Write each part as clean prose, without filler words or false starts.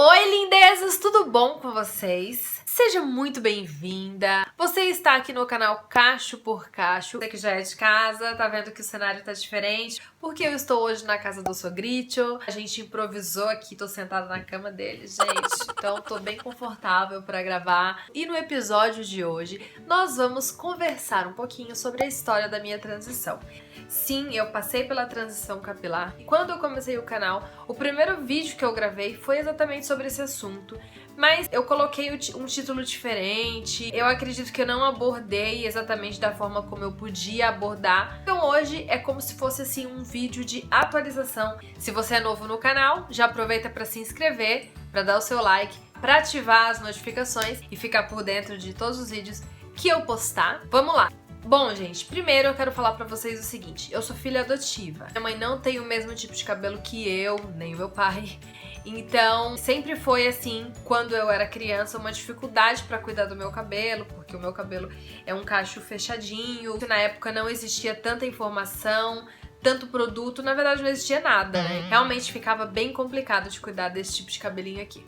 Oi, lindezas! Tudo bom com vocês? Seja muito bem-vinda! Você está aqui no canal Cacho por Cacho. Você que já é de casa, tá vendo que o cenário tá diferente, porque eu estou hoje na casa do sogricho. A gente improvisou aqui, tô sentada na cama dele, gente. Então tô bem confortável pra gravar. E no episódio de hoje, nós vamos conversar um pouquinho sobre a história da minha transição. Sim, eu passei pela transição capilar. E quando eu comecei o canal, o primeiro vídeo que eu gravei foi exatamente sobre esse assunto. Mas eu coloquei um título diferente, eu acredito que eu não abordei exatamente da forma como eu podia abordar. Então hoje é como se fosse assim um vídeo de atualização. Se você é novo no canal, já aproveita para se inscrever, para dar o seu like, para ativar as notificações e ficar por dentro de todos os vídeos que eu postar. Vamos lá! Bom, gente, primeiro eu quero falar pra vocês o seguinte, eu sou filha adotiva. Minha mãe não tem o mesmo tipo de cabelo que eu, nem o meu pai. Então, sempre foi assim, quando eu era criança, uma dificuldade pra cuidar do meu cabelo, porque o meu cabelo é um cacho fechadinho. Na época não existia tanta informação, tanto produto, na verdade não existia nada, né? Realmente ficava bem complicado de cuidar desse tipo de cabelinho aqui.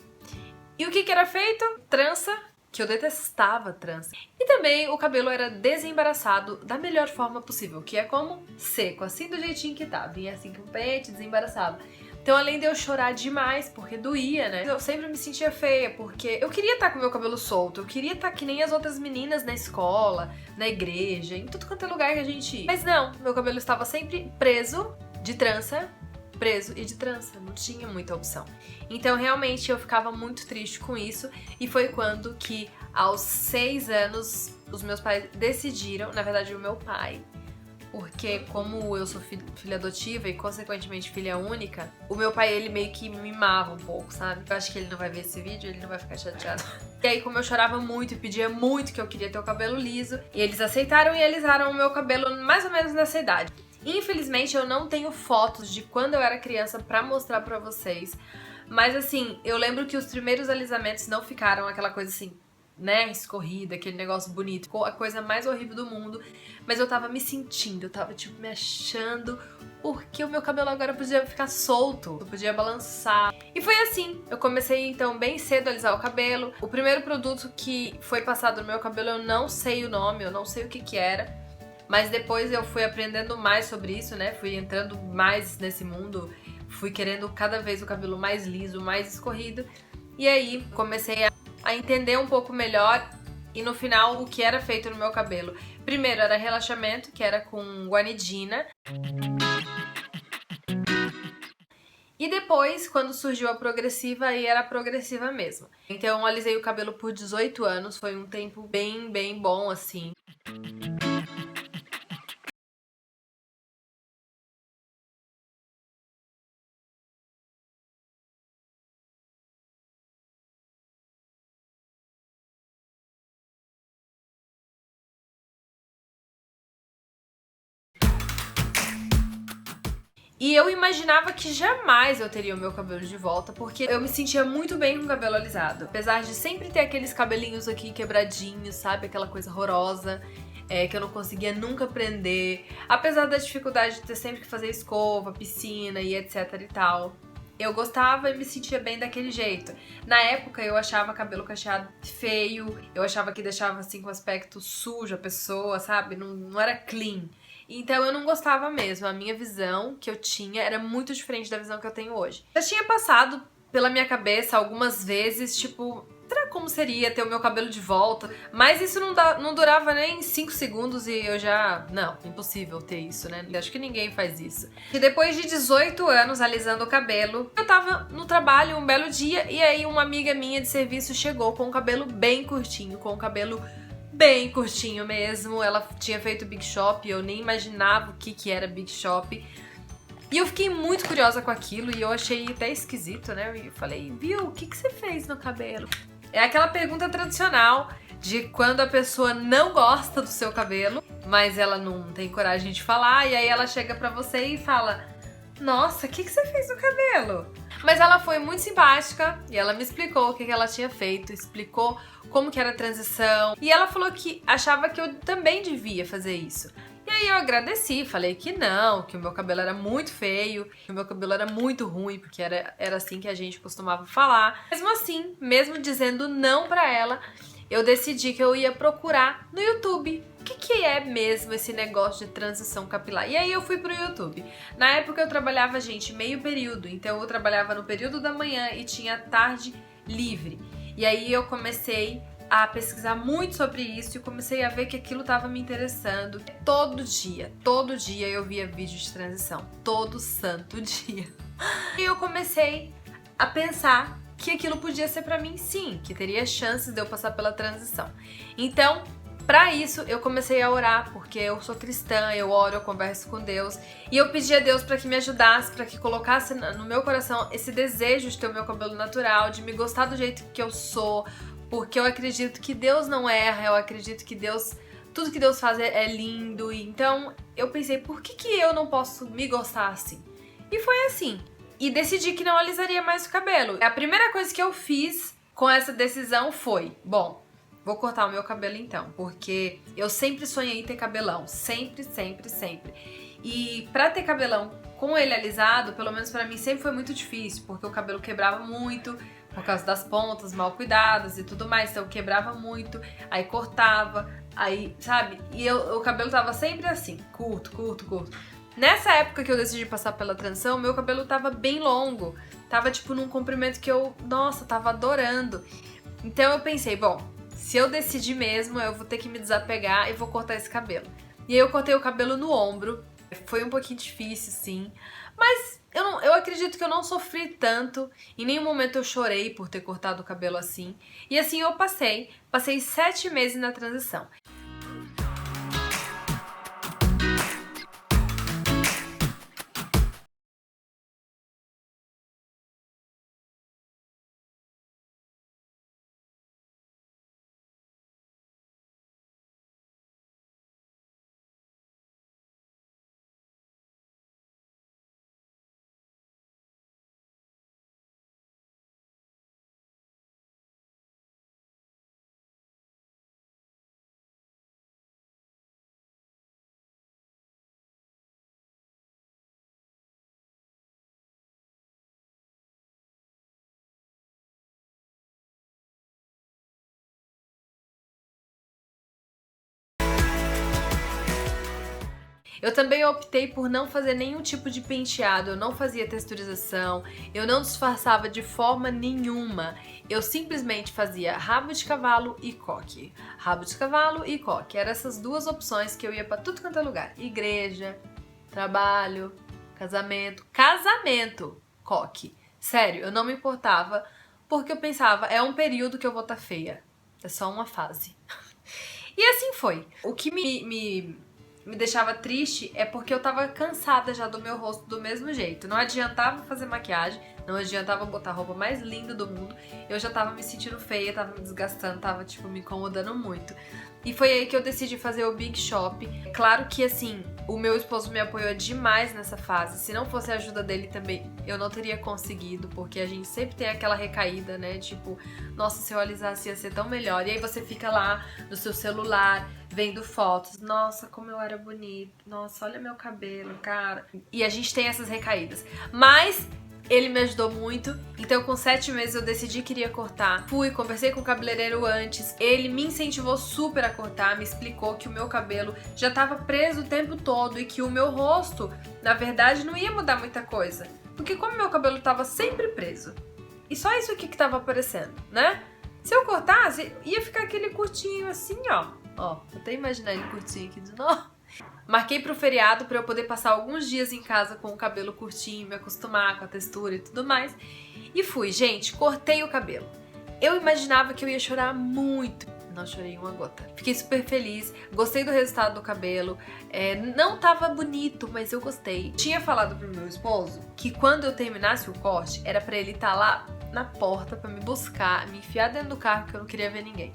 E o que era feito? Trança, que eu detestava trança. E também o cabelo era desembaraçado da melhor forma possível, que é como? Seco, assim do jeitinho que tá. Vinha assim com o pente, desembaraçava. Então, além de eu chorar demais, porque doía, né? Eu sempre me sentia feia, porque eu queria estar com o meu cabelo solto, eu queria estar que nem as outras meninas na escola, na igreja, em tudo quanto é lugar que a gente ia. Mas não, meu cabelo estava sempre preso, de trança, preso e de trança, não tinha muita opção. Então realmente eu ficava muito triste com isso e foi quando que aos 6 anos os meus pais decidiram, na verdade o meu pai, porque como eu sou filha adotiva e consequentemente filha única, o meu pai ele meio que me mimava um pouco, sabe? Eu acho que ele não vai ver esse vídeo, ele não vai ficar chateado. E aí como eu chorava muito e pedia muito que eu queria ter o cabelo liso, e eles aceitaram e alisaram o meu cabelo mais ou menos nessa idade. Infelizmente eu não tenho fotos de quando eu era criança pra mostrar pra vocês, mas assim, eu lembro que os primeiros alisamentos não ficaram aquela coisa assim, né, escorrida, aquele negócio bonito, ficou a coisa mais horrível do mundo, mas eu tava me sentindo, eu tava tipo me achando, porque o meu cabelo agora podia ficar solto, eu podia balançar. E foi assim, eu comecei então bem cedo a alisar o cabelo. O primeiro produto que foi passado no meu cabelo eu não sei o nome, eu não sei o que era. Mas depois eu fui aprendendo mais sobre isso, né? Fui entrando mais nesse mundo, fui querendo cada vez o cabelo mais liso, mais escorrido. E aí comecei a entender um pouco melhor e no final o que era feito no meu cabelo. Primeiro era relaxamento, que era com guanidina. E depois, quando surgiu a progressiva, aí era progressiva mesmo. Então eu alisei o cabelo por 18 anos, foi um tempo bem bom assim. E eu imaginava que jamais eu teria o meu cabelo de volta, porque eu me sentia muito bem com o cabelo alisado. Apesar de sempre ter aqueles cabelinhos aqui quebradinhos, sabe? Aquela coisa horrorosa, que eu não conseguia nunca prender. Apesar da dificuldade de ter sempre que fazer escova, piscina e etc e tal. Eu gostava e me sentia bem daquele jeito. Na época eu achava cabelo cacheado feio, eu achava que deixava assim com aspecto sujo a pessoa, sabe? Não era clean. Então eu não gostava mesmo, a minha visão que eu tinha era muito diferente da visão que eu tenho hoje. Já tinha passado pela minha cabeça algumas vezes, tipo, será como seria ter o meu cabelo de volta? Mas isso não durava nem 5 segundos e eu já... Não, impossível ter isso, né? Acho que ninguém faz isso. E depois de 18 anos alisando o cabelo, eu tava no trabalho um belo dia e aí uma amiga minha de serviço chegou com o cabelo bem curtinho, com o cabelo bem curtinho mesmo. Ela tinha feito Big Shop, eu nem imaginava o que era Big Shop. E eu fiquei muito curiosa com aquilo e eu achei até esquisito, né? E eu falei, viu, o que você fez no cabelo? É aquela pergunta tradicional de quando a pessoa não gosta do seu cabelo, mas ela não tem coragem de falar, e aí ela chega pra você e fala, nossa, o que você fez no cabelo? Mas ela foi muito simpática e ela me explicou o que ela tinha feito, explicou como que era a transição. E ela falou que achava que eu também devia fazer isso. E aí eu agradeci, falei que não, que o meu cabelo era muito feio, que o meu cabelo era muito ruim, porque era assim que a gente costumava falar. Mesmo assim, mesmo dizendo não pra ela, eu decidi que eu ia procurar no YouTube o que é mesmo esse negócio de transição capilar. E aí eu fui pro YouTube. Na época eu trabalhava, gente, meio período, então eu trabalhava no período da manhã e tinha tarde livre. E aí eu comecei a pesquisar muito sobre isso e comecei a ver que aquilo estava me interessando. Todo dia eu via vídeo de transição, todo santo dia. E eu comecei a pensar que aquilo podia ser pra mim sim, que teria chances de eu passar pela transição. Então, pra isso, eu comecei a orar, porque eu sou cristã, eu oro, eu converso com Deus, e eu pedi a Deus pra que me ajudasse, pra que colocasse no meu coração esse desejo de ter o meu cabelo natural, de me gostar do jeito que eu sou, porque eu acredito que Deus não erra, eu acredito que tudo que Deus faz é lindo, então eu pensei, por que eu não posso me gostar assim? E foi assim. E decidi que não alisaria mais o cabelo. A primeira coisa que eu fiz com essa decisão foi, bom, vou cortar o meu cabelo então, porque eu sempre sonhei em ter cabelão, sempre. E pra ter cabelão com ele alisado, pelo menos pra mim sempre foi muito difícil, porque o cabelo quebrava muito, por causa das pontas mal cuidadas e tudo mais, então eu quebrava muito, aí cortava, aí, sabe? E o cabelo tava sempre assim, curto. Nessa época que eu decidi passar pela transição, meu cabelo tava bem longo, tava tipo num comprimento que eu, nossa, tava adorando. Então eu pensei, bom, se eu decidir mesmo, eu vou ter que me desapegar e vou cortar esse cabelo. E aí eu cortei o cabelo no ombro, foi um pouquinho difícil sim, mas eu acredito que eu não sofri tanto, em nenhum momento eu chorei por ter cortado o cabelo assim. E assim eu passei 7 meses na transição. Eu também optei por não fazer nenhum tipo de penteado, eu não fazia texturização, eu não disfarçava de forma nenhuma. Eu simplesmente fazia rabo de cavalo e coque. Rabo de cavalo e coque. Eram essas duas opções que eu ia pra tudo quanto é lugar. Igreja, trabalho, casamento. Casamento, coque. Sério, eu não me importava porque eu pensava, é um período que eu vou estar feia. É só uma fase. E assim foi. O que me deixava triste é porque eu tava cansada já do meu rosto do mesmo jeito. Não adiantava fazer maquiagem, não adiantava botar a roupa mais linda do mundo. Eu já tava me sentindo feia, tava me desgastando, tava tipo me incomodando muito. E foi aí que eu decidi fazer o Big Shop. Claro que assim, o meu esposo me apoiou demais nessa fase. Se não fosse a ajuda dele também, eu não teria conseguido, porque a gente sempre tem aquela recaída, né? Tipo, nossa, se eu alisasse ia ser tão melhor. E aí você fica lá no seu celular, vendo fotos. Nossa, como eu era bonita. Nossa, olha meu cabelo, cara. E a gente tem essas recaídas. Mas ele me ajudou muito, então com 7 meses eu decidi que iria cortar. Fui, conversei com o cabeleireiro antes, ele me incentivou super a cortar, me explicou que o meu cabelo já estava preso o tempo todo e que o meu rosto, na verdade, não ia mudar muita coisa. Porque como meu cabelo estava sempre preso, e só isso aqui que estava aparecendo, né? Se eu cortasse, ia ficar aquele curtinho assim, ó. Ó, vou até imaginar ele curtinho aqui de novo. Marquei pro feriado pra eu poder passar alguns dias em casa com o cabelo curtinho, me acostumar com a textura e tudo mais. E fui, gente, cortei o cabelo. Eu imaginava que eu ia chorar muito. Não chorei uma gota. Fiquei super feliz, gostei do resultado do cabelo. Não tava bonito, mas eu gostei. Tinha falado pro meu esposo que quando eu terminasse o corte, era pra ele estar lá na porta pra me buscar, me enfiar dentro do carro que eu não queria ver ninguém.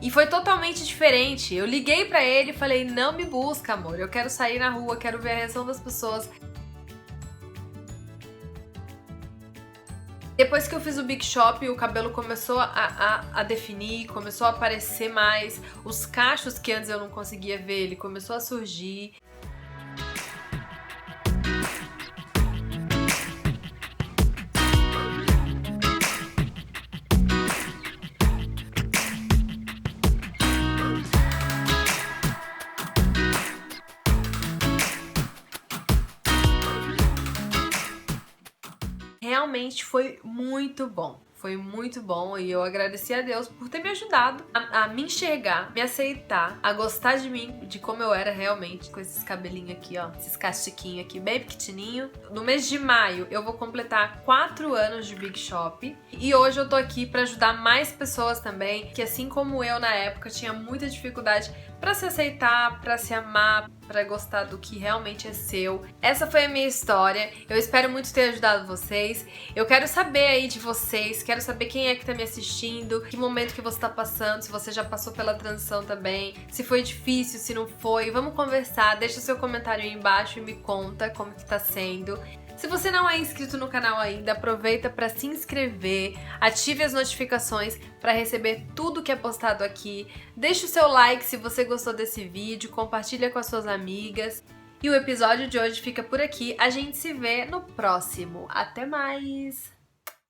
E foi totalmente diferente. Eu liguei pra ele e falei, não me busca, amor. Eu quero sair na rua, quero ver a reação das pessoas. Depois que eu fiz o Big Shop, o cabelo começou a definir, começou a aparecer mais. Os cachos que antes eu não conseguia ver, ele começou a surgir. realmente foi muito bom. Foi muito bom e eu agradeci a Deus por ter me ajudado a me enxergar, me aceitar, a gostar de mim, de como eu era realmente, com esses cabelinhos aqui, ó, esses castiquinhos aqui bem pequenininho. No mês de maio eu vou completar 4 anos de Big Shop e hoje eu tô aqui pra ajudar mais pessoas também, que assim como eu na época tinha muita dificuldade pra se aceitar, pra se amar, pra gostar do que realmente é seu. Essa foi a minha história. Eu espero muito ter ajudado vocês. Eu quero saber aí de vocês, quero saber quem é que tá me assistindo, que momento que você tá passando, se você já passou pela transição também, se foi difícil, se não foi. Vamos conversar, deixa seu comentário aí embaixo e me conta como que tá sendo. Se você não é inscrito no canal ainda, aproveita para se inscrever, ative as notificações para receber tudo que é postado aqui. Deixe o seu like se você gostou desse vídeo, compartilha com as suas amigas. E o episódio de hoje fica por aqui, a gente se vê no próximo. Até mais!